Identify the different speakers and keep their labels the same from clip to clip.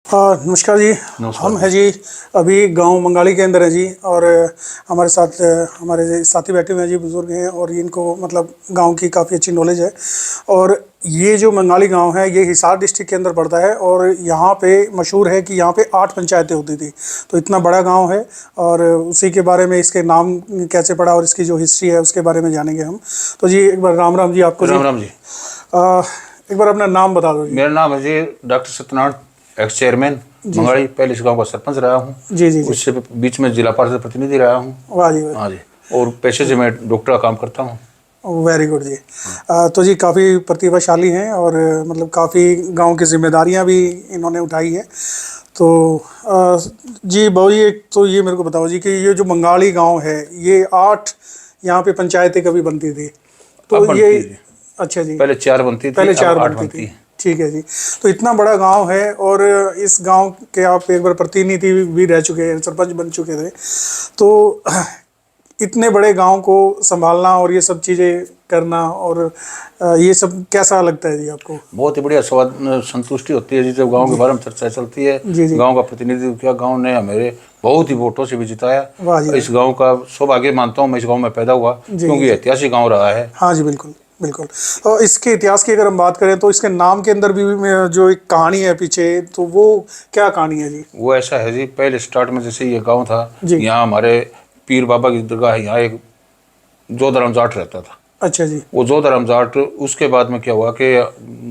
Speaker 1: नमस्कार जी। हम हैं जी अभी गांव मंगाली के अंदर है जी। और हमारे साथ हमारे साथी बैठे हुए हैं जी, बुजुर्ग हैं और इनको मतलब गांव की काफ़ी अच्छी नॉलेज है। और ये जो मंगाली गांव है ये हिसार डिस्ट्रिक्ट के अंदर पड़ता है और यहाँ पे मशहूर है कि यहाँ पे 8 पंचायतें होती थी। तो इतना बड़ा गांव है और उसी के बारे में, इसके नाम कैसे पड़ा और इसकी जो हिस्ट्री है उसके बारे में जानेंगे हम। तो जी एक बार राम राम जी आपको।
Speaker 2: राम राम जी।
Speaker 1: एक बार अपना नाम बता दो जी।
Speaker 2: मेरा नाम है जी डॉक्टर सत्यनारायण, एक्स चेयरमैन मंगाड़ी, पहले इस गांव का सरपंच रहा हूँ।
Speaker 1: जी जी जी।
Speaker 2: उससे बीच में जिला पार्षद प्रतिनिधि रहा हूँ।
Speaker 1: वाह जी वाह।
Speaker 2: हाँ जी। और पेशे से मैं डॉक्टर का काम करता हूँ।
Speaker 1: वेरी गुड जी। तो जी काफ़ी प्रतिभाशाली हैं और मतलब काफ़ी गांव की जिम्मेदारियां भी इन्होंने उठाई है। तो जी बाबू जी, एक तो ये मेरे को बताओ जी कि ये जो मंगाली गांव है ये 8 यहाँ पे पंचायतें कभी बनती थी। तो
Speaker 2: अब
Speaker 1: ये
Speaker 2: बनती है।
Speaker 1: अच्छा जी।
Speaker 2: पहले 4 बनती थी,
Speaker 1: पहले
Speaker 2: अब
Speaker 1: 4
Speaker 2: 8
Speaker 1: बनती
Speaker 2: बनती
Speaker 1: थी।
Speaker 2: है।
Speaker 1: ठीक है जी। तो इतना बड़ा गांव है और इस गांव के आप एक बार प्रतिनिधि भी रह चुके हैं, सरपंच बन चुके थे। तो इतने बड़े गांव को संभालना और ये सब चीज़ें करना और ये सब कैसा लगता है जी आपको?
Speaker 2: बहुत ही बढ़िया स्वाद संतुष्टि होती है जी जब गांव के बारे में चर्चा चलती है।
Speaker 1: जी जी।
Speaker 2: गांव का प्रतिनिधित्व किया, गांव ने हमें बहुत ही वोटों से भी जिताया।
Speaker 1: वाह जी
Speaker 2: इस गांव का सौभाग्य मानता हूँ मैं, इस गांव में पैदा हुआ
Speaker 1: जी
Speaker 2: क्योंकि
Speaker 1: जी।
Speaker 2: ऐतिहासिक गांव रहा है।
Speaker 1: हाँ जी बिल्कुल बिल्कुल। और इसके इतिहास की अगर हम बात करें तो इसके नाम के अंदर भी जो एक कहानी है पीछे, तो वो क्या कहानी है जी?
Speaker 2: वो ऐसा है जी, पहले स्टार्ट में जैसे ये गांव था,
Speaker 1: जी।
Speaker 2: यहाँ हमारे पीर बाबा की दरगाह है, यहाँ एक जोधाराम जाट रहता था।
Speaker 1: अच्छा जी।
Speaker 2: वो जोधाराम जाट, उसके बाद में क्या हुआ कि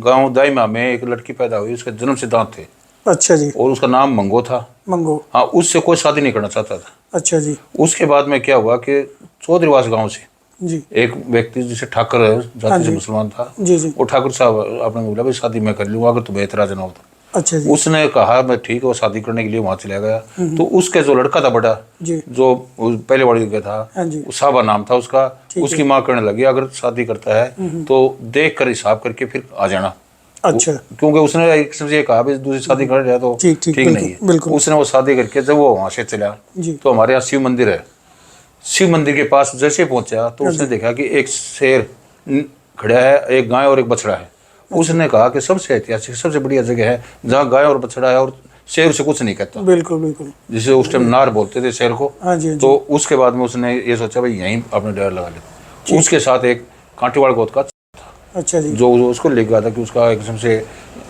Speaker 2: गांव दाइमा में एक लड़की पैदा हुई, उसके जन्म सिद्धांत थे
Speaker 1: अच्छा जी।
Speaker 2: और उसका नाम मंगो था।
Speaker 1: मंगो।
Speaker 2: हाँ, उससे कोई शादी नहीं करना चाहता था।
Speaker 1: अच्छा जी।
Speaker 2: उसके बाद में क्या हुआ कि चौधरीवास गांव से
Speaker 1: जी।
Speaker 2: एक व्यक्ति जिसे ठाकर
Speaker 1: हाँ
Speaker 2: जाति से
Speaker 1: जी।
Speaker 2: मुसलमान था,
Speaker 1: जी जी।
Speaker 2: वो ठाकुर साहब आपने बोला भाई शादी मैं कर लूँगा अगर तुम्हें एतराज ना हो तो।
Speaker 1: अच्छा जी।
Speaker 2: उसने कहा मैं ठीक है, वो शादी करने के लिए वहाँ चला गया। तो उसके जो लड़का था बड़ा,
Speaker 1: जी।
Speaker 2: जो पहले वाली का था,
Speaker 1: हाँ जी।
Speaker 2: साबा नाम था उसका।
Speaker 1: ठीक
Speaker 2: उसकी
Speaker 1: है।
Speaker 2: माँ कहने लगी अगर शादी करता है तो देख कर हिसाब करके फिर आ जाना।
Speaker 1: अच्छा।
Speaker 2: क्योंकि उसने एक किस्म से कहा भी दूसरी शादी कर रहा है तो
Speaker 1: ठीक ठीक
Speaker 2: ठीक नहीं
Speaker 1: बिल्कुल
Speaker 2: है।
Speaker 1: बिल्कुल।
Speaker 2: उसने वो शादी करके जब वो वहाँ से चला
Speaker 1: जी।
Speaker 2: तो हमारे यहाँ शिव मंदिर है, शिव मंदिर के पास जैसे पहुंचा तो
Speaker 1: हाँ
Speaker 2: उसने
Speaker 1: जी।
Speaker 2: देखा कि एक शेर खड़ा है, एक गाय और एक बछड़ा है। उसने कहा कि सबसे ऐतिहासिक सबसे बढ़िया जगह है जहाँ गाय और बछड़ा है और शेर से कुछ नहीं कहता,
Speaker 1: बिल्कुल बिल्कुल।
Speaker 2: जिसे उस टाइम नार बोलते थे शेर को।
Speaker 1: हाँ जी हाँ
Speaker 2: तो
Speaker 1: जी।
Speaker 2: उसके बाद में उसने ये सोचा भाई यहीं अपने डेरा लगा ले।
Speaker 1: ठीक।
Speaker 2: उसके साथ एक कांटीवाड़ गोत का
Speaker 1: अच्छा जी।
Speaker 2: जो उसको ले गया था कि उसका एक किस्म से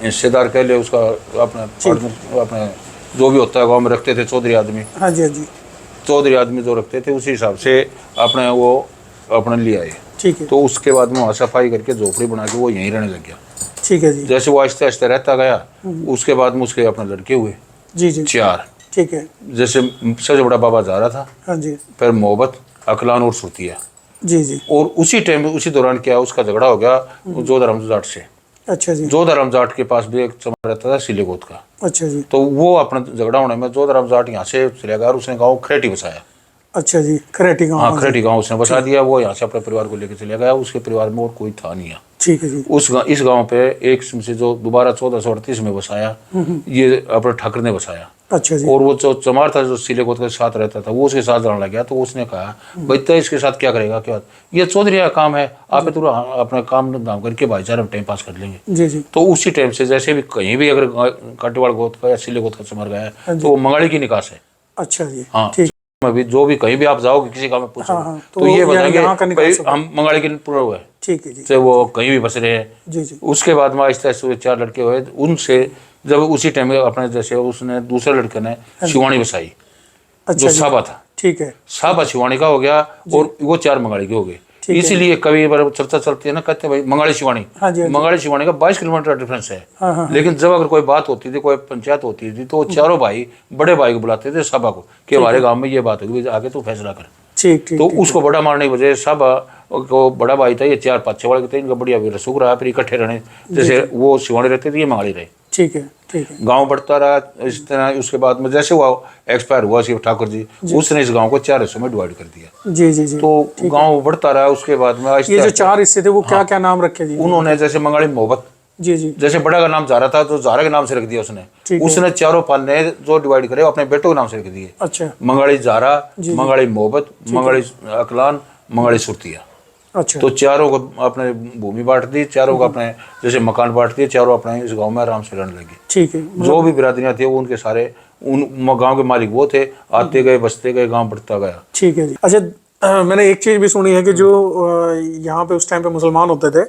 Speaker 2: हिस्सेदार कह ले, उसका अपना पार्टनर, अपने जो भी होता है गाँव में रखते थे चौधरी आदमी।
Speaker 1: हाँ जी हाँ जी।
Speaker 2: चौधरी आदमी जो रखते थे उसी हिसाब से अपने वो अपने लिए आए।
Speaker 1: ठीक है।
Speaker 2: तो उसके बाद में वहाँ सफाई करके झोपड़ी बना के वो यहीं रहने लग गया।
Speaker 1: ठीक है जी।
Speaker 2: जैसे वो आहिस्ते आहिस्ते रहता गया, उसके बाद में उसके अपने लड़के हुए
Speaker 1: जी जी।
Speaker 2: 4।
Speaker 1: ठीक है।
Speaker 2: जैसे सबसे बड़ा बाबा जा रहा था,
Speaker 1: हाँ जी।
Speaker 2: फिर मोहब्बत, अकलान और सुतिया।
Speaker 1: जी जी।
Speaker 2: और उसी टाइम उसी दौरान क्या उसका झगड़ा हो गया जोधाराम जाट से।
Speaker 1: अच्छा जी।
Speaker 2: जोधाराम जाट के पास भी एक चमड़ा रहता था सिलेगोत का।
Speaker 1: अच्छा जी।
Speaker 2: तो वो अपना झगड़ा होने में जोधाराम जाट यहाँ से चले गया और उसने गाँव खरेटी बसाया।
Speaker 1: अच्छा जी। खरेटी गाँव।
Speaker 2: हाँ,
Speaker 1: हाँ जी।
Speaker 2: खरेटी गाँव उसने बसा दिया। वो यहाँ से अपने परिवार को लेकर चले गया, उसके परिवार में और कोई था नहीं है।
Speaker 1: ठीक है जी।
Speaker 2: इस गांव पे एक से जो दोबारा 1438 में बसाया, ये अपने ठाकर ने बसाया।
Speaker 1: अच्छा जी।
Speaker 2: और वो जो चमार था जो सिलेकोत के साथ रहता था वो उसके साथ जाने लग गया। तो उसने कहा भाई तो इसके साथ क्या करेगा, क्या ये चौधरी का काम है, आप तो अपना काम धाम करके भाईचारे में टाइम पास कर लेंगे।
Speaker 1: जी जी।
Speaker 2: तो उसी टाइम से जैसे भी कहीं भी अगर काटीवाड़ गोत का या सिलेकोत का चमर गया
Speaker 1: हाँ
Speaker 2: है
Speaker 1: जी।
Speaker 2: तो वो मंगाड़ी की निकास है।
Speaker 1: अच्छा जी।
Speaker 2: हाँ,
Speaker 1: ठीक।
Speaker 2: में भी जो भी कहीं भी आप जाओगे किसी गाँव में पूछो
Speaker 1: हाँ हाँ।
Speaker 2: तो ये बताएंगे
Speaker 1: यहाँ का
Speaker 2: भाई
Speaker 1: निकास होगा।
Speaker 2: हम मंगाड़ी के पूरा हुए हैं।
Speaker 1: ठीक है जी।
Speaker 2: से वो कहीं भी बस रहे हैं।
Speaker 1: जी जी।
Speaker 2: उसके बाद में आहिस्ता आहिस्ता 4 लड़के हुए, उनसे जब उसी टाइम में अपने जैसे उसने दूसरे लड़के ने शिवानी बसाई,
Speaker 1: अच्छा
Speaker 2: जो
Speaker 1: जी।
Speaker 2: साबा था।
Speaker 1: ठीक है।
Speaker 2: साबा शिवानी का हो गया और वो 4 मंगाड़ी के हो गए।
Speaker 1: ठीक है।
Speaker 2: इसीलिए कभी बार चर्चा चलती है ना, कहते हैं भाई मंगाड़ी शिवानी।
Speaker 1: हाँ जी हाँ जी।
Speaker 2: मंगाड़ी शिवानी का 22 किलोमीटर का डिफरेंस है।
Speaker 1: हाँ हाँ।
Speaker 2: लेकिन जब अगर कोई बात होती थी, कोई पंचायत होती थी, तो वो चारों भाई बड़े भाई को बुलाते थे सभा को कि हमारे गाँव में ये बात होगी, आगे तो फैसला कर।
Speaker 1: ठीक ठीक।
Speaker 2: तो उसको बड़ा मारने की वजह सब को बड़ा भाई था, ये 4-5 वाले थे, इनका बढ़िया भी रसूख रहा, फिर इकट्ठे रहने। जैसे वो शिवानी रहते थे, ये मंगाड़ी रहे।
Speaker 1: ठीक है। ठीक है।
Speaker 2: गांव बढ़ता रहा इस तरह। उसके बाद में जैसे वो एक्सपायर हुआ शिव ठाकुर जी, उसने इस गांव को 4 हिस्सों में डिवाइड कर दिया।
Speaker 1: जी जी जी।
Speaker 2: तो गांव बढ़ता रहा। उसके बाद में
Speaker 1: ये जो 4 हिस्से थे वो क्या क्या नाम रखे जी?
Speaker 2: उन्होंने जैसे मंगाड़ी मोहब्बत,
Speaker 1: जी जी।
Speaker 2: जैसे बड़ा का नाम जारा था तो जारा के नाम से रख दिया उसने। उसने चारों पालने जो डिवाइड करे अपने बेटों के नाम से रख दिए।
Speaker 1: अच्छा।
Speaker 2: मंगाड़ी जारा, मंगाड़ी मोहब्बत, मंगाड़ी अकलान, मंगाड़ी सुरतिया।
Speaker 1: अच्छा।
Speaker 2: तो चारों को अपने भूमि बांट दी, चारों को अपने जैसे मकान बांट दिए, चारों अपने इस गांव में आराम से रहने लगे।
Speaker 1: ठीक है।
Speaker 2: जो भी बिरादरियां थी वो उनके सारे उन गांव के मालिक वो थे, आते गए बसते गए, गांव बढ़ता गया।
Speaker 1: ठीक है जी। अच्छा, मैंने एक चीज़ भी सुनी है कि जो यहाँ पे उस टाइम पे मुसलमान होते थे,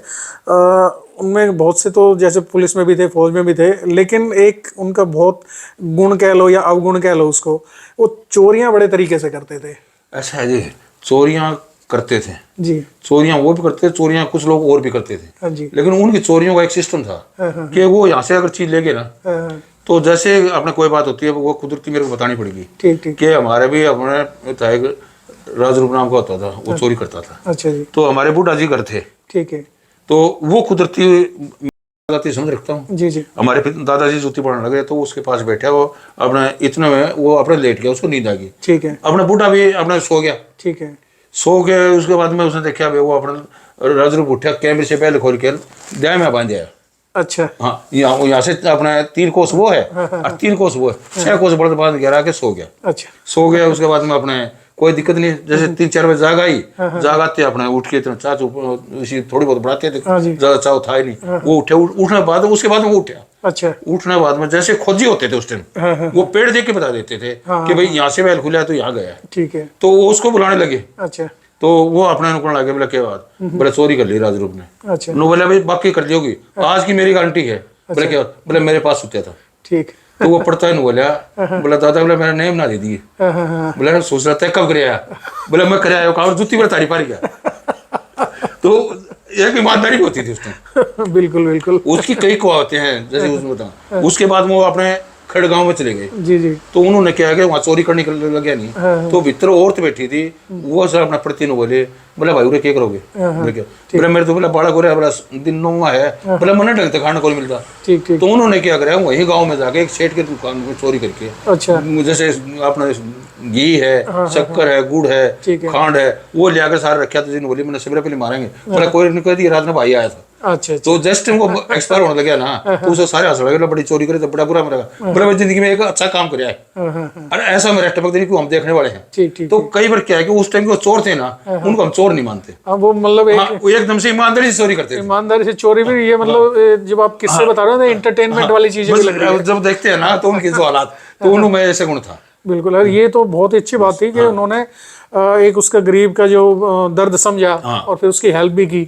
Speaker 1: उनमें बहुत से तो जैसे पुलिस में भी थे, फौज में भी थे, लेकिन एक उनका बहुत गुण कह लो या अवगुण कह लो उसको, वो चोरियां बड़े तरीके से करते थे।
Speaker 2: ऐसा है जी, चोरियां करते थे
Speaker 1: जी।
Speaker 2: चोरियां वो भी करते थे, चोरियां कुछ लोग और भी करते थे।
Speaker 1: हाँ जी।
Speaker 2: लेकिन उनकी चोरियों का एक सिस्टम था कि वो यहाँ से अगर चीज ले गए ना,
Speaker 1: हाँ,
Speaker 2: तो जैसे अपने कोई बात होती है वो कुदरती मेरे को बतानी पड़ेगी
Speaker 1: ठीक ठीक।
Speaker 2: कि हमारे भी अपने था एक राजरूप नाम का होता था, वो चोरी करता था।
Speaker 1: अच्छा जी।
Speaker 2: तो हमारे बूढ़ा जी घर थे,
Speaker 1: ठीक है।
Speaker 2: तो वो कुदरती जाती समझ रखता हूँ।
Speaker 1: जी जी।
Speaker 2: हमारे दादाजी जूती पढ़ने लगे तो उसके पास बैठा, वो अपने इतने में वो अपने लेट गया, उसको नींद आ गई।
Speaker 1: ठीक है।
Speaker 2: अपना बूढ़ा भी अपने सो गया।
Speaker 1: ठीक है।
Speaker 2: सो के उसके बाद में उसने देखा भाई वो अपना राजरूप उठा, कैमरे से पहले खोल के दया में बांध दिया।
Speaker 1: अच्छा।
Speaker 2: हाँ, यहाँ से अपना 3 कोस वो है और 3 कोस वो है, 6 कोस बड़े बांध गिरा के सो गया।
Speaker 1: अच्छा।
Speaker 2: सो गया, उसके बाद में अपने कोई दिक्कत नहीं, जैसे 3-4 बजे जाग आई, जाग आते अपने उठ के इतना चाय थोड़ी बहुत बनाते थे, ज्यादा चाव था ही नहीं। वो उठे, उठने बाद उसके बाद में वो उठा।
Speaker 1: अच्छा।
Speaker 2: उठने बाद में जैसे खोजी होते थे उस टाइम, वो पेड़ देख के बता देते थे कि भाई यहाँ से बैल खुला है तो यहाँ गया है।
Speaker 1: ठीक है।
Speaker 2: तो वो उसको बुलाने लगे।
Speaker 1: अच्छा।
Speaker 2: तो वो अपने अनुकूल लगे, बोला क्या बात, बोले चोरी कर ली राजरूप ने।
Speaker 1: अच्छा।
Speaker 2: नो बोला भाई बाकी कर ली होगी, आज की मेरी गारंटी है। बोले क्या, बोले मेरे पास सुत्या था।
Speaker 1: ठीक।
Speaker 2: तो वो पढ़ता है, बोला बोला दादा, बोला मेरा नेम ना दे दिए। बोला सोच रहा था कब कर आया, बोला मैं कर आया और जुत्ती पर तारी पारी गया। तो एक ईमानदारी होती थी उसमें।
Speaker 1: बिल्कुल बिल्कुल।
Speaker 2: उसकी कई कहावतें हैं, जैसे उसमें बताऊं। उसके बाद में वो अपने खड़गांव में चले गए।
Speaker 1: जी जी।
Speaker 2: तो उन्होंने क्या है कि वहाँ चोरी करने लगे नहीं, तो भीतर औरत बैठी थी, वो सर अपना प्रति बोले, बोला भाई उरे क्या करोगे, बोले क्या, बोला मेरे तो बोला बड़ा गोरा, बोला दिन नौवा है, बोला मन ढंग से खाना को नहीं मिलता।
Speaker 1: ठीक ठीक।
Speaker 2: तो उन्होंने क्या कराया, वहीं गांव में जाके एक सेठ के दुकान में चोरी करके,
Speaker 1: अच्छा।
Speaker 2: जैसे अपना घी है, शक्कर है, गुड़ है, खांड है, वो ले आकर सारा रखा था। जिन बोली मैंने सबरे पहले मारेंगे, बोला कोई नहीं, कह दिया रात में भाई आया था।
Speaker 1: अच्छा।
Speaker 2: तो जस्ट वो एक्सपायर होने लगे ना, तो उसे सारे हंस लगे, बड़ी चोरी करे तो बड़ा बुरा मरेगा। बोला मैं जिंदगी में एक अच्छा काम कराया है, अरे ऐसा मेरा टपक देने को हम देखने वाले हैं।
Speaker 1: ठीक ठीक।
Speaker 2: तो कई बार क्या है कि उस टाइम वो चोर थे ना, उनको हम चोर नहीं मानते।
Speaker 1: हाँ, वो मतलब
Speaker 2: वो एकदम से ईमानदारी से चोरी करते थे।
Speaker 1: ईमानदारी से चोरी भी, ये मतलब जब आप किससे बता रहे हो ना, एंटरटेनमेंट वाली चीजें भी लग रही है।
Speaker 2: जब देखते हैं ना तो उनके जो हालात, तो उनमें ऐसे गुण था।
Speaker 1: बिल्कुल। और ये तो बहुत ही अच्छी बात थी कि उन्होंने एक उसका गरीब का जो दर्द समझा और फिर उसकी हेल्प भी की,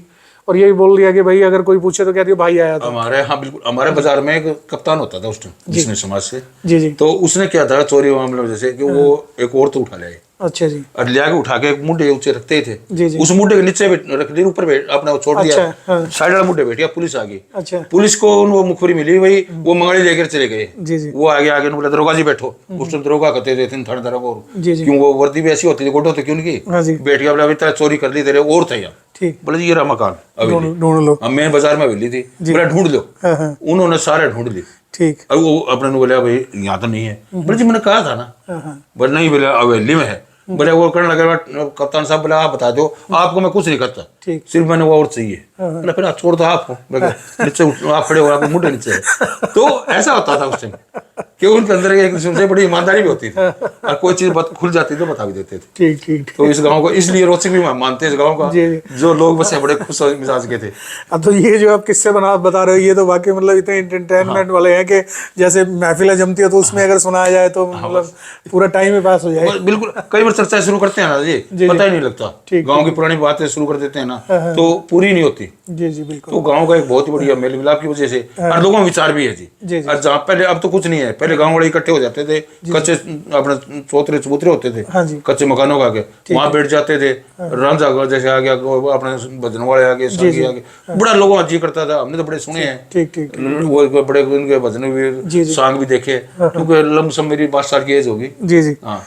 Speaker 1: और ये भी बोल दिया कि भाई अगर कोई पूछे तो कह दियो भाई आया था।
Speaker 2: हमारे, हाँ बिल्कुल, हमारे बाजार में एक कप्तान होता था उस टाइम जिसने समाज से।
Speaker 1: जी जी।
Speaker 2: तो उसने क्या था चोरी मामले में, जैसे कि वो एक औरत उठा ले,
Speaker 1: अच्छा जी।
Speaker 2: और ले आके उठा के एक मुड्ढे ऊंचे रखते ही थे।
Speaker 1: जी जी।
Speaker 2: उस मुड्ढे के नीचे रख दी, ऊपर अपने वो छोड़ दिया।
Speaker 1: अच्छा, हाँ।
Speaker 2: साइड वाला मुड्ढे बैठ गया, पुलिस आ गई।
Speaker 1: अच्छा।
Speaker 2: पुलिस को वो मुखबरी मिली, भाई वो मंगड़ी लेकर चले गए।
Speaker 1: जी जी।
Speaker 2: वो आगे आगे बोला दरोगा जी बैठो, उस टाइम दरोगा कहते थे, 3 थानेदार और
Speaker 1: जी जी।
Speaker 2: क्यों वो वर्दी भी ऐसी होती थी, गोटो तो क्यों नहीं
Speaker 1: हाँ जी।
Speaker 2: बैठ गया, बोला अभी तेरा चोरी कर ली तेरे और था यहाँ।
Speaker 1: ठीक।
Speaker 2: बोले जी ये रहा मकान, हवेली
Speaker 1: ढूंढ लो।
Speaker 2: अब मैं बाजार में हवेली थी, बोला ढूंढ लो। उन्होंने सारे ढूंढ ली।
Speaker 1: ठीक।
Speaker 2: अब वो अपने ने बोला भाई यहाँ तो नहीं है। बोले जी मैंने कहा था ना, बोले नहीं, बोले हवेली में है। बोले वो करने लगे, कप्तान साहब बोला आप बता दो, आपको मैं कुछ नहीं करता, सिर्फ मैंने वो और चाहिए। बोला फिर आप छोड़ दो, आप नीचे आप खड़े हो, आपके मुंडे नीचे है। तो ऐसा होता था उस टाइम कि उनके अंदर एक किस्म से बड़ी ईमानदारी भी होती थी, और कोई चीज खुल जाती तो बता भी देते थे।
Speaker 1: ठीक ठीक।
Speaker 2: तो इस गांव को इसलिए रोचक भी मानते हैं, इस गांव का जो लोग बस बड़े खुश मिजाज के थे।
Speaker 1: अब तो ये जो आप किस्से बता रहे हो, ये तो वाकई मतलब इतने एंटरटेनमेंट वाले हैं कि जैसे महफिलें जमती है तो उसमें अगर सुनाया जाए तो मतलब पूरा टाइम ही पास हो जाए।
Speaker 2: बिल्कुल। कई बार चर्चा शुरू करते हैं ना जी, पता ही नहीं लगता, गांव की पुरानी बातें शुरू कर देते हैं ना, तो पूरी नहीं होती।
Speaker 1: जी जी बिल्कुल।
Speaker 2: तो गांव का एक बहुत ही बढ़िया मेल मिलाप की वजह से, और लोगों में विचार भी है जी। और जहाँ पहले, अब तो कुछ नहीं है, पहले गांव वाले इकट्ठे हो जाते थे, कच्चे अपने चौतरे चबूतरे होते थे, कच्चे मकानों का आगे, वहां बैठ जाते थे। रांझा जैसे आ गया, अपने भजन वाले आ गए, संगी आ गए, बड़ा लोगों का जी करता था। हमने तो बड़े सुने हैं।
Speaker 1: ठीक ठीक।
Speaker 2: वो बड़े उनके भजन भी, सॉन्ग भी देखे, क्योंकि लमसम मेरी 22 साल की एज होगी। जी जी। हाँ,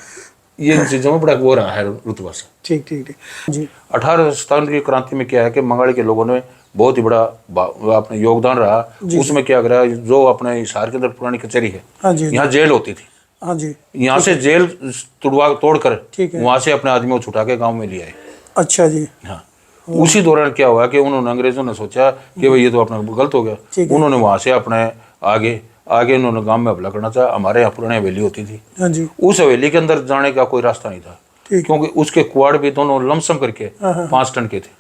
Speaker 2: ये इन चीजों में बड़ा वो रहा है रुतबा से।
Speaker 1: ठीक ठीक ठीक जी।
Speaker 2: 1857 की क्रांति में क्या है कि मंगाड़ी के लोगों ने बहुत ही बड़ा अपने योगदान रहा। उसमें क्या करा, जो अपने हिसार के अंदर पुरानी कचहरी है, यहाँ जेल होती थी। हाँ जी। यहाँ से जेल तोड़कर वहां से अपने आदमियों को छुटा के गांव में ले आए। अच्छा जी। हाँ, उसी दौरान क्या हुआ कि उन्होंने, अंग्रेजों ने सोचा कि भाई ये तो अपना गलत हो गया। उन्होंने वहां से अपने आगे उन्होंने गांव में हमला करना चाहा। हमारे यहाँ पुरानी हवेली होती थी। हाँ जी। उस हवेली के अंदर जाने का कोई रास्ता नहीं था, क्योंकि उसके कुआड़ भी दोनों लमसम करके 5 टन के थे।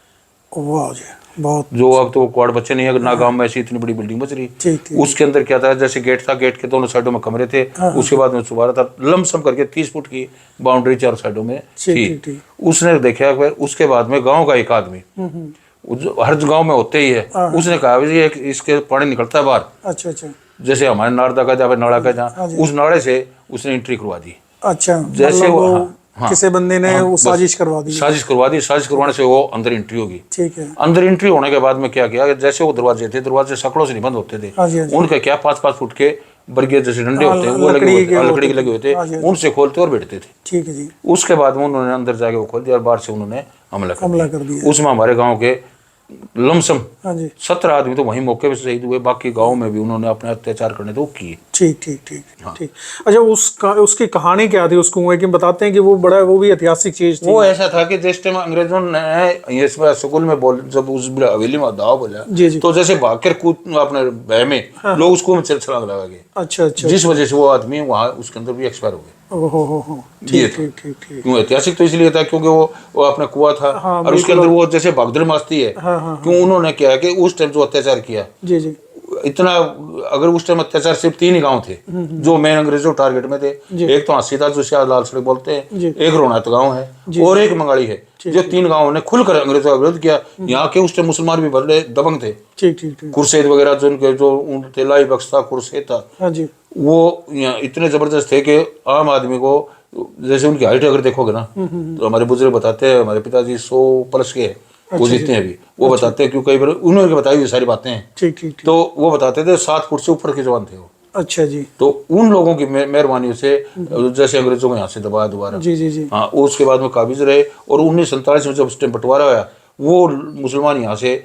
Speaker 1: वाह जी, बहुत।
Speaker 2: जो अब तो क्वार्टर बच्चे नहीं है ना, गांव में ऐसी इतनी बड़ी बिल्डिंग बच रही।
Speaker 1: ठीक।
Speaker 2: उसके अंदर क्या था, जैसे गेट था, गेट के दोनों साइडों में कमरे थे। उसके बाद में सुबारा था, लमसम करके 30 फुट की बाउंड्री चारों साइडों में थी। उसने देखा, फिर उसके बाद में गांव का एक आदमी, हर गांव में होते ही है, उसने कहा भाई इसके पानी निकलता है बाहर।
Speaker 1: अच्छा।
Speaker 2: जैसे हमारे नारदा का जहाँ नाड़ा का जहाँ, उस नाड़े से उसने एंट्री करवा दी।
Speaker 1: अच्छा,
Speaker 2: जैसे
Speaker 1: वो किसी बंदे ने वो साजिश करवा दी।
Speaker 2: साजिश करवाने से वो अंदर एंट्री होगी।
Speaker 1: ठीक है।
Speaker 2: अंदर एंट्री होने के बाद में क्या किया, जैसे वो दरवाजे सकड़ों से नहीं बंद होते थे, उनके क्या 5-5 फुट के बरगे जैसे डंडे होते हैं, वो लगे हुए थे, लकड़ी के लगे हुए थे, उनसे खोलते और बैठते थे।
Speaker 1: ठीक है जी।
Speaker 2: उसके बाद में उन्होंने अंदर जाके वो खोल दिया और बाहर से उन्होंने हमला कर
Speaker 1: दिया।
Speaker 2: उसमें हमारे गाँव के लमसम 17 आदमी तो वहीं मौके पे शहीद हुए। बाकी गांव में भी उन्होंने अपने अत्याचार करने तो किए।
Speaker 1: ठीक। अच्छा, उसकी कहानी क्या थी उस कुएं की? बताते हैं कि वो भी ऐतिहासिक चीज थी।
Speaker 2: वो ऐसा था कि जिस टाइम अंग्रेजों ने स्कूल में जब उस हवेली में दाव बोला, तो जैसे भागकर कूद अपने भय में लोग उसको में छलांग लगा गए।
Speaker 1: अच्छा।
Speaker 2: जिस वजह से वो आदमी वहाँ उसके अंदर भी एक्सपायर हो गए।
Speaker 1: ठीक।
Speaker 2: क्यों ऐतिहासिक तो इसलिए था क्योंकि वो अपना कुआ था। और उसके अंदर वो जैसे भागदड़ मस्ती है। क्यों उन्होंने क्या है कि उस टाइम जो अत्याचार किया,
Speaker 1: जी
Speaker 2: इतना, अगर उस टाइम अत्याचार सिर्फ 3 ही गांव थे जो मेन अंग्रेजों टारगेट में थे। एक तो हांसी था जो शायद लाल सड़क बोलते हैं, एक रोहनात गांव है और एक मंगाली है। जो 3 गांवों ने खुलकर अंग्रेजों का विरोध किया। यहाँ के उस टाइम मुसलमान भी बड़े दबंग थे।
Speaker 1: ठीक।
Speaker 2: खुर्शेद वगैरह जो थे, लाई बख्श था, खुर्शेद था, वो इतने जबरदस्त थे कि आम आदमी को, जैसे उनकी हाइट अगर देखोगे ना, तो हमारे बुजुर्ग बताते हैं, हमारे पिताजी 100 प्लस के वो जितने अभी वो बताते हैं, क्योंकि कई बार उन्होंने बताई हुई सारी बातें हैं।
Speaker 1: ठीक।
Speaker 2: तो वो बताते थे 7 फुट से ऊपर के जवान थे वो।
Speaker 1: अच्छा जी।
Speaker 2: तो उन लोगों की मेहरबानी से जैसे अंग्रेजों को यहाँ से दबाया दोबारा।
Speaker 1: जी।
Speaker 2: हाँ, उसके बाद में काबिज रहे। और 1947 में जब उस टाइम बंटवारा हुआ, वो मुसलमान यहाँ से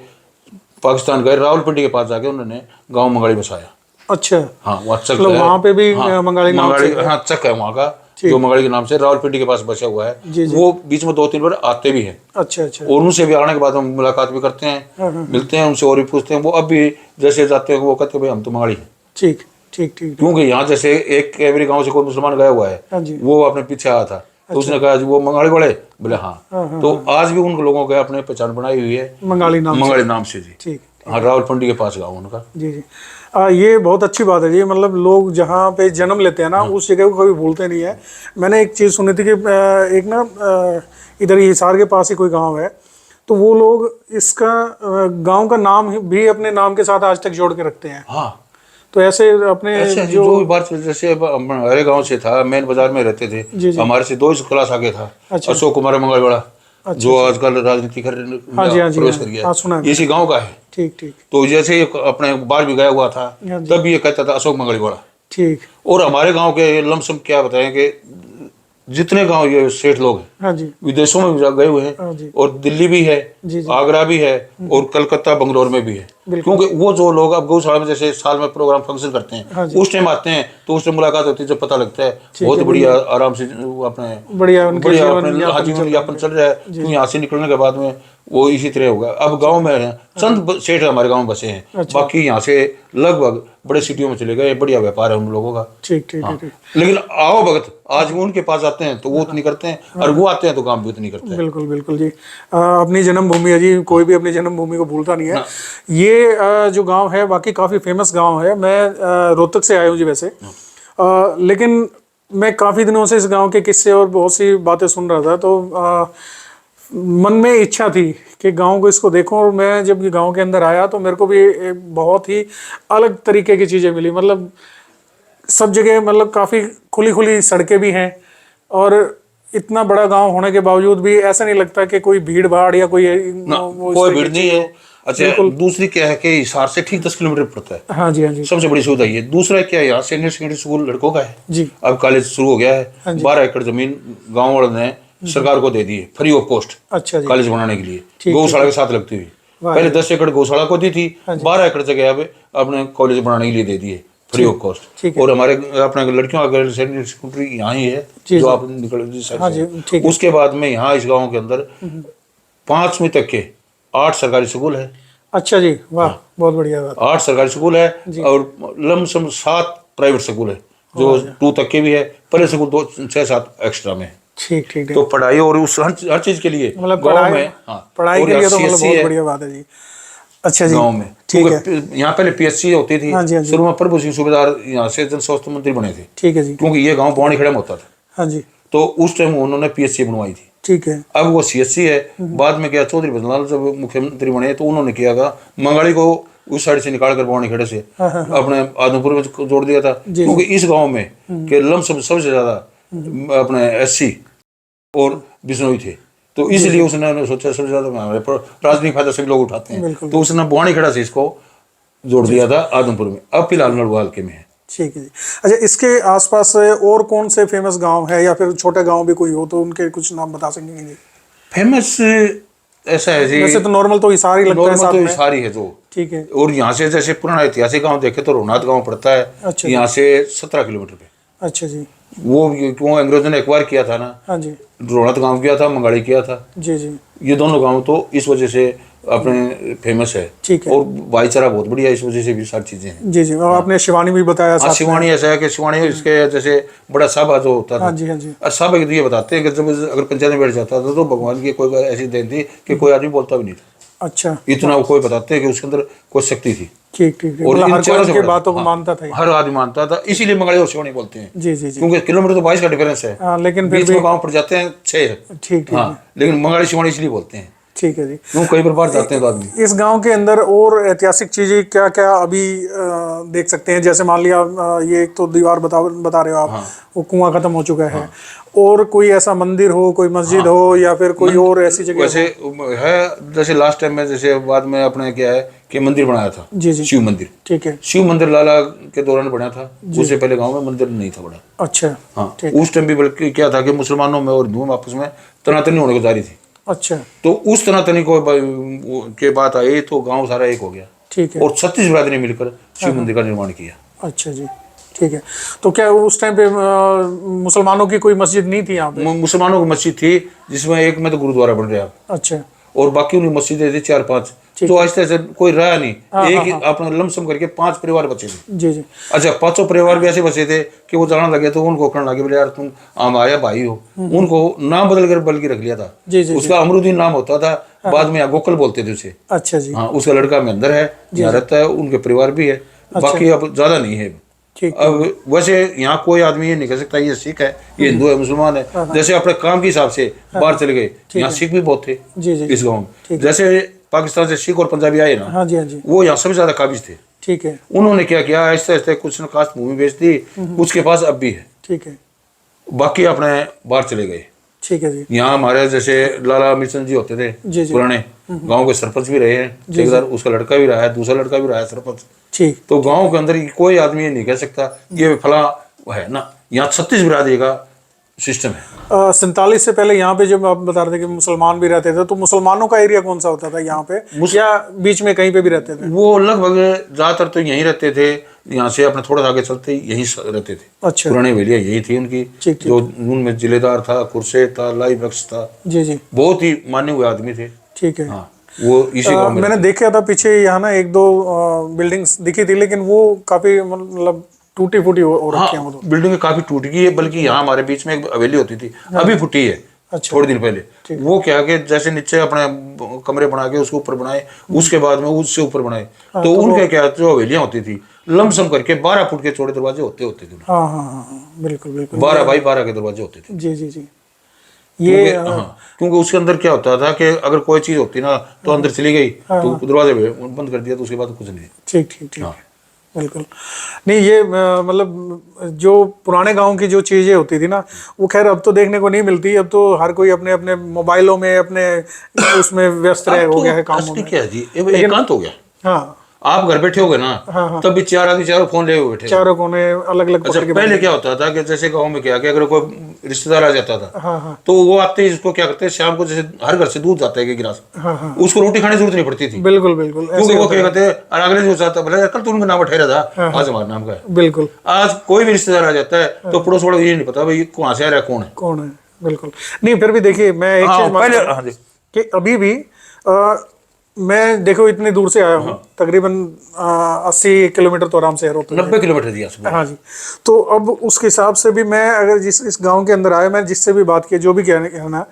Speaker 2: पाकिस्तान गए, रावलपिंडी के पास जाके उन्होंने गाँव मंगाली बसाया।
Speaker 1: अच्छा।
Speaker 2: हाँ, वहाँ चक
Speaker 1: है, वहाँ पे भी
Speaker 2: मंगाली, हाँ चक है वहाँ का, जो मंगाली के नाम से रावलपिंडी के पास बचा हुआ है। वो बीच में 2-3 बार आते भी हैं।
Speaker 1: अच्छा।
Speaker 2: और उनसे भी आने के बाद हम मुलाकात भी करते हैं, मिलते हैं उनसे और भी पूछते हैं। वो अब भी जैसे जाते हैं वो कहते हैं भाई हम तो मंगाली हैं।
Speaker 1: ठीक।
Speaker 2: क्योंकि यहाँ जैसे एक कैमरी गांव से कोई मुसलमान गया हुआ है, वो अपने पीछे आया था, तो उसने कहा वो मंगाली वाले, बोले हाँ। तो आज भी उन लोगों के अपने पहचान बनाई हुई है मंगाली नाम से जी।
Speaker 1: ठीक।
Speaker 2: हाँ, रावलपिंडी के पास गाँव उनका।
Speaker 1: जी। ये बहुत अच्छी बात है जी। मतलब लोग जहाँ पे जन्म लेते हैं ना, उस जगह को कभी भूलते नहीं है। मैंने एक चीज़ सुनी थी कि एक ना इधर ही हिसार के पास ही कोई गांव है, तो वो लोग इसका गांव का नाम भी अपने नाम के साथ आज तक जोड़ के रखते हैं।
Speaker 2: हाँ,
Speaker 1: तो ऐसे अपने
Speaker 2: जो बार जैसे हमारे गांव से था, मेन बाजार में रहते थे, हमारे से 2 क्लास आगे था अशोक कुमार मंगलवाड़ा, जो आजकल राजनीति प्रवेश कर गया, इसी गांव का है।
Speaker 1: ठीक।
Speaker 2: तो जैसे अपने बाहर भी गया हुआ था, तब भी ये कहता था अशोक मंगलवाड़ा।
Speaker 1: ठीक।
Speaker 2: और हमारे गांव के लमसम क्या बताएं कि जितने गांव ये सेठ लोग हैं, विदेशों में भी गए हुए हैं, और दिल्ली भी है, आगरा भी है, और कलकत्ता बंगलोर में भी है। क्योंकि वो जो लोग अब गौशाला में जैसे साल में प्रोग्राम फंक्शन करते हैं, उस टाइम आते हैं, तो उस टाइम मुलाकात होती है, जब पता लगता है बहुत बढ़िया आराम से अपने बढ़िया जीवन यापन चल रहा है। क्योंकि यहाँ से निकलने के बाद में वो इसी तरह होगा। अब गांव में है चंद सेठ हमारे गांव में बसे हैं, बाकी यहाँ से लगभग बड़े सिटियों में चले गए। बढ़िया व्यापार है उन लोगों का।
Speaker 1: ठीक।
Speaker 2: लेकिन आओ भगत आज भी उनके पास आते हैं तो वो उतनी करते हैं, और वो आते हैं तो काम भी उतनी करते हैं।
Speaker 1: बिल्कुल जी। अपनी जन्मभूमि है जी, कोई भी अपनी जन्मभूमि को भूलता नहीं है। ये जो गांव है बाकी काफ़ी फेमस गांव है। मैं रोहतक से आया हूँ जी वैसे, लेकिन मैं काफ़ी दिनों से इस गांव के किस्से और बहुत सी बातें सुन रहा था, तो मन में इच्छा थी कि गांव को इसको देखूं। और मैं जब ये गांव के अंदर आया तो मेरे को भी एक बहुत ही अलग तरीके की चीज़ें मिली। मतलब सब जगह मतलब काफ़ी खुली सड़कें भी हैं, और इतना बड़ा गांव होने के बावजूद भी ऐसा नहीं लगता कि कोई भीड़ भाड़ या कोई
Speaker 2: भीड़ नहीं है। अच्छा, दूसरी क्या है कि हिसार से ठीक 10 किलोमीटर पड़ता है।
Speaker 1: हाँ जी। सबसे
Speaker 2: बड़ी सुविधा ये। दूसरा क्या है, यहाँ सीनियर सेकेंडरी स्कूल लड़कों का है जी। अब कॉलेज शुरू हो गया है। 12 एकड़ जमीन गाँव वालों ने सरकार को दे दी है फ्री ऑफ कॉस्ट। अच्छा, कॉलेज बनाने के लिए गौशाला के साथ लगती हुई। पहले 10 एकड़ गौशाला को दी थी, 12 एकड़ जगह अब अपने कॉलेज बनाने के लिए दे दी है फ्री ऑफ कॉस्ट। और हमारे अपने लड़कियों का सेकेंडरी यहाँ ही है जो आप निकल। उसके बाद में यहाँ इस गाँव के अंदर 5वीं तक के 8 सरकारी स्कूल है।
Speaker 1: अच्छा जी, वाह, बहुत बढ़िया बात।
Speaker 2: 8 सरकारी स्कूल है और लमसम 7 प्राइवेट स्कूल है, जो 2 तक के भी है। पहले स्कूल 6-7 एक्स्ट्रा में।
Speaker 1: ठीक ठीक
Speaker 2: तो पढ़ाई और उस हर चीज के लिए
Speaker 1: मतलब
Speaker 2: गाँव में, हाँ,
Speaker 1: पढ़ाई
Speaker 2: और
Speaker 1: के लिए तो मतलब
Speaker 2: CSC
Speaker 1: बहुत
Speaker 2: है
Speaker 1: बढ़िया बात है जी। अच्छा जी,
Speaker 2: गाँव में,
Speaker 1: ठीक है।
Speaker 2: क्योंकि यहाँ पहले PSC होती थी।
Speaker 1: हाँ जी, हाँ जी।
Speaker 2: शुरू में प्रभु सिंह सूबेदार यहाँ से जन स्वास्थ्य मंत्री बने थे,
Speaker 1: ठीक है जी।
Speaker 2: क्योंकि ये गाँव बवानी खेड़ा में होता था।
Speaker 1: हाँ जी,
Speaker 2: तो उस टाइम उन्होंने PSC बनवाई थी।
Speaker 1: ठीक है।
Speaker 2: अब वो CSC है। बाद में क्या, चौधरी भजनलाल जब मुख्यमंत्री बने तो उन्होंने किया था, मंगाली को उस साइड से निकाल कर बवानी खेड़े से अपने आदमपुर में जोड़ दिया था, क्योंकि इस गांव में के लमसम सबसे ज्यादा अपने SC और बिश्नोई थे। तो इसलिए उसने सोचा सबसे ज्यादा हमारे राजनीतिक फायदा सभी लोग उठाते हैं, तो उसने बवानी खेड़ा से इसको जोड़ दिया था आदमपुर में। अब फिलहाल नलवाल के में है।
Speaker 1: ठीक है जी। अच्छा, इसके आसपास और कौन से फेमस गांव है या फिर छोटे गांव भी कोई हो तो उनके कुछ नाम बता सकेंगे जी?
Speaker 2: फेमस ऐसा है जी,
Speaker 1: वैसे तो नॉर्मल तो हिसार ही लगता है
Speaker 2: नॉर्मल
Speaker 1: साथ
Speaker 2: तो
Speaker 1: में।
Speaker 2: हिसार ही है जो।
Speaker 1: ठीक है।
Speaker 2: और यहाँ से जैसे पुराना ऐतिहासिक गांव देखे तो रोहनाथ गांव पड़ता है।
Speaker 1: अच्छा
Speaker 2: यहाँ से 17 किलोमीटर पे।
Speaker 1: अच्छा जी।
Speaker 2: वो क्यों अंग्रेजों ने एक बार किया था ना,
Speaker 1: हाँ जी,
Speaker 2: रोहनाथ गांव किया था, मंगाड़ी किया था।
Speaker 1: जी जी।
Speaker 2: ये दोनों गांव तो इस वजह से अपने फेमस है।
Speaker 1: ठीक है।
Speaker 2: और भाईचारा बहुत बढ़िया, इस वजह से भी सारी चीजें हैं।
Speaker 1: जी जी। और आपने शिवानी भी बताया
Speaker 2: हाँ,
Speaker 1: साथ में।
Speaker 2: शिवानी ऐसा है कि शिवानी इसके जैसे बड़ा साहब जो होता था।
Speaker 1: हाँ जी, हाँ जी।
Speaker 2: और साहब ये बताते हैं कि जब अगर पंचायत में बैठ जाता था तो भगवान की कोई ऐसी देन थी कि कोई आदमी बोलता भी नहीं था।
Speaker 1: अच्छा,
Speaker 2: इतना वो कोई बताते हैं कि उसके अंदर कोई शक्ति थी।
Speaker 1: ठीक ठीक।
Speaker 2: और
Speaker 1: मतलब
Speaker 2: इन
Speaker 1: हर कोई
Speaker 2: चारों से
Speaker 1: उनकी
Speaker 2: बड़ा-
Speaker 1: बातों को
Speaker 2: हाँ,
Speaker 1: मानता था।
Speaker 2: हर आदमी मानता था, इसीलिए मंगाली और शिवानी बोलते हैं।
Speaker 1: जी जी जी।
Speaker 2: क्योंकि किलोमीटर तो 22 का डिफरेंस है।
Speaker 1: हाँ, लेकिन फिर
Speaker 2: बीच
Speaker 1: भी
Speaker 2: में गांव पड़ जाते हैं 6।
Speaker 1: ठीक ठीक है।
Speaker 2: हाँ, लेकिन मंगाली शिवानी इसलिए बोलते हैं
Speaker 1: ठीक है जी।
Speaker 2: क्यों कई बार जाते हैं तो आदमी।
Speaker 1: इस गांव के अंदर और ऐतिहासिक चीजें क्या क्या अभी देख सकते हैं? जैसे मान लिया ये एक तो दीवार बता रहे हो आप, वो कुआं खत्म हो चुका है। और कोई ऐसा मंदिर हो, कोई मस्जिद हो या फिर कोई और ऐसी जगह
Speaker 2: वैसे है, जैसे लास्ट टाइम में जैसे बाद में अपने क्या है कि मंदिर बनाया था।
Speaker 1: जी जी।
Speaker 2: शिव मंदिर।
Speaker 1: ठीक है।
Speaker 2: शिव मंदिर लाला के दौरान बना था, उससे पहले गांव में मंदिर नहीं था बड़ा।
Speaker 1: अच्छा।
Speaker 2: हाँ, उस टाइम भी बल्कि क्या था कि मुसलमानों में और हिंदुओं में आपस में तनातनी होने को जारी थी।
Speaker 1: अच्छा।
Speaker 2: तो उस तनातनी को के बात आई तो गांव सारा एक हो गया।
Speaker 1: ठीक है।
Speaker 2: और 36 बिरादरी ने मिलकर शिव मंदिर का निर्माण किया।
Speaker 1: अच्छा जी, ठीक है। तो क्या उस टाइम पे मुसलमानों की कोई मस्जिद नहीं थी यहाँ पे?
Speaker 2: मुसलमानों की मस्जिद थी, जिसमें एक में तो गुरुद्वारा बन रहा है।
Speaker 1: अच्छा।
Speaker 2: और बाकी उन्हें मस्जिदें थी 4-5, जो आहिस्ते आहिस्ते कोई रहा नहीं। एक अपना लमसम करके 5 परिवार बचे थे।
Speaker 1: जी जी।
Speaker 2: अच्छा, 5 परिवार भी ऐसे बचे थे कि वो जाना लगे तो उनको कहने लगे, बोले यार तुम हमारे भाई हो। उनको नाम बदल कर बल्कि रख लिया था।
Speaker 1: जी जी।
Speaker 2: उसका अमरुद्दीन नाम होता था, बाद में गोकल बोलते थे उसे।
Speaker 1: अच्छा जी।
Speaker 2: हाँ, उसका लड़का में अंदर है, यहाँ रहता है, उनके परिवार भी है। बाकी अब ज्यादा नहीं है।
Speaker 1: ठीक।
Speaker 2: अब वैसे यहाँ कोई आदमी ये नहीं कह सकता ये सिख है, ये हिंदू है, मुसलमान है। जैसे अपने काम के हिसाब से बाहर चले गए, यहाँ सिख भी बहुत थे।
Speaker 1: जी जी।
Speaker 2: इस गाँव में जैसे पाकिस्तान से सिख और पंजाबी आए ना,
Speaker 1: हाँ जी, हाँ जी।
Speaker 2: वो यहाँ सबसे ज्यादा काबिज थे।
Speaker 1: ठीक है।
Speaker 2: उन्होंने क्या किया, ऐसे ऐसे कुछ न काश भूमि बेच दी, उसके पास अब भी है।
Speaker 1: ठीक है।
Speaker 2: बाकी अपने बाहर चले गए।
Speaker 1: ठीक है जी।
Speaker 2: यहाँ हमारे जैसे लाला मिशन जी होते थे
Speaker 1: जी जी।
Speaker 2: पुराने, गांव के सरपंच भी रहे हैं, ठेकेदार उसका लड़का भी रहा है, दूसरा लड़का भी रहा है सरपंच।
Speaker 1: ठीक।
Speaker 2: तो गांव के अंदर कोई आदमी ये नहीं कह सकता ये फला है ना। यहाँ 36 बिरादरी का सिस्टम है।
Speaker 1: 47 से पहले यहाँ पे जब आप बता रहे थे कि मुसलमान भी रहते थे, तो मुसलमानों का एरिया कौन सा होता था यहाँ पे, या बीच में कहीं पे भी रहते थे?
Speaker 2: वो लगभग ज्यादातर तो यहीं रहते थे। यहाँ से अपने थोड़ा आगे चलते यहीं रहते थे।
Speaker 1: अच्छा।
Speaker 2: पुरानी हवेलियाँ यही थी उनकी।
Speaker 1: ठीक।
Speaker 2: जो उनमें जिलेदार था, कुर्से था, लाई बख्श था।
Speaker 1: जी जी।
Speaker 2: बहुत ही माने हुए आदमी थे।
Speaker 1: ठीक है।
Speaker 2: हाँ, वो इसी गांव में
Speaker 1: मैंने देखा था पीछे यहाँ ना 1-2 बिल्डिंग्स दिखी थी, लेकिन वो काफी मतलब टूटी फूटी हो रखी है वो तो।
Speaker 2: बिल्डिंग काफी टूट गई है, बल्कि यहाँ हमारे बीच में एक हवेली होती थी, अभी फूटी है।
Speaker 1: अच्छा।
Speaker 2: थोड़े दिन पहले वो क्या कि जैसे नीचे अपने कमरे बना के उसके ऊपर बनाए, उसके बाद में उससे ऊपर बनाए। तो उनके क्या जो हवेलियां होती थी लमसम करके 12 फुट के चौड़े दरवाजे होते थे।
Speaker 1: हाँ हाँ हाँ, बिल्कुल बिल्कुल।
Speaker 2: 12 बाई 12 के दरवाजे होते थे।
Speaker 1: जी जी जी। ये
Speaker 2: क्योंकि उसके अंदर क्या होता था कि अगर कोई चीज होती ना तो अंदर चली गई तो दरवाजे बंद कर दिया तो उसके बाद कुछ नहीं।
Speaker 1: ठीक ठीक ठीक, बिल्कुल। नहीं, ये मतलब जो पुराने गांव की जो चीजें होती थी ना, वो खैर अब तो देखने को नहीं मिलती। अब तो हर कोई अपने अपने मोबाइलों में अपने उसमें व्यस्त रह हो गया है कामों में।
Speaker 2: क्या जी, एकांत हो गया।
Speaker 1: हाँ,
Speaker 2: आप घर बैठे होगे ना, तब भी 4 आदमी चारों फोन ले हुए बैठे,
Speaker 1: चारों कोने अलग अलग।
Speaker 2: अच्छा, पहले क्या होता था कि जैसे गांव में क्या कि अगर कोई रिश्तेदार आ जाता था,
Speaker 1: हाँ हाँ,
Speaker 2: तो वो आते ही इसको क्या करते हैं, शाम को जैसे हर घर से दूध जाता है एक गिलास,
Speaker 1: हाँ हाँ,
Speaker 2: उसको रोटी खाने की जरूरत नहीं पड़ती थी।
Speaker 1: बिल्कुल बिल्कुल।
Speaker 2: क्योंकि वो क्या कहते हैं, और अगले दिन जाता बोले कल तुमने नाम ठहरा था, आज हमारा नाम का है।
Speaker 1: बिल्कुल।
Speaker 2: आज कोई भी रिश्तेदार आ जाता है तो पड़ोस वालों को ये नहीं पता भाई कहाँ से आ रहा है, कौन है।
Speaker 1: बिल्कुल। नहीं, फिर भी देखिए मैं एक चीज मानता हूं कि अभी भी मैं देखो इतनी दूर से आया हूँ, तकरीबन 80 किलोमीटर तो आराम से है,
Speaker 2: 90 किलोमीटर दिया सुबह।
Speaker 1: हाँ जी। तो अब उसके हिसाब से भी मैं अगर इस गांव के अंदर आया, मैं जिससे भी बात की, जो भी कहना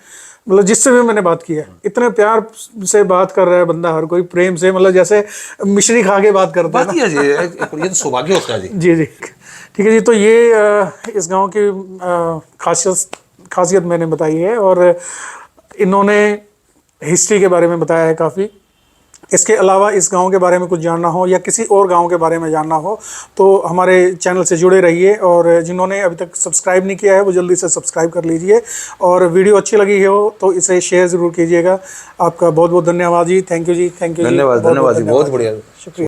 Speaker 1: मतलब जिससे भी मैंने बात की है, इतने प्यार से बात कर रहा है बंदा, हर कोई प्रेम से, मतलब जैसे मिश्री खा के बात करता है
Speaker 2: बात ही जी, ये तो सौभाग्य होता है जी।
Speaker 1: जी जी, ठीक है जी। तो ये इस गांव की खासियत मैंने बताई है, और इन्होंने हिस्ट्री के बारे में बताया है काफ़ी। इसके अलावा इस गांव के बारे में कुछ जानना हो या किसी और गांव के बारे में जानना हो तो हमारे चैनल से जुड़े रहिए, और जिन्होंने अभी तक सब्सक्राइब नहीं किया है वो जल्दी से सब्सक्राइब कर लीजिए, और वीडियो अच्छी लगी हो तो इसे शेयर ज़रूर कीजिएगा। आपका बहुत बहुत धन्यवाद जी, थैंक यू जी, थैंक यू जी,
Speaker 2: धन्यवाद, धन्यवाद जी, बहुत बढ़िया,
Speaker 1: शुक्रिया।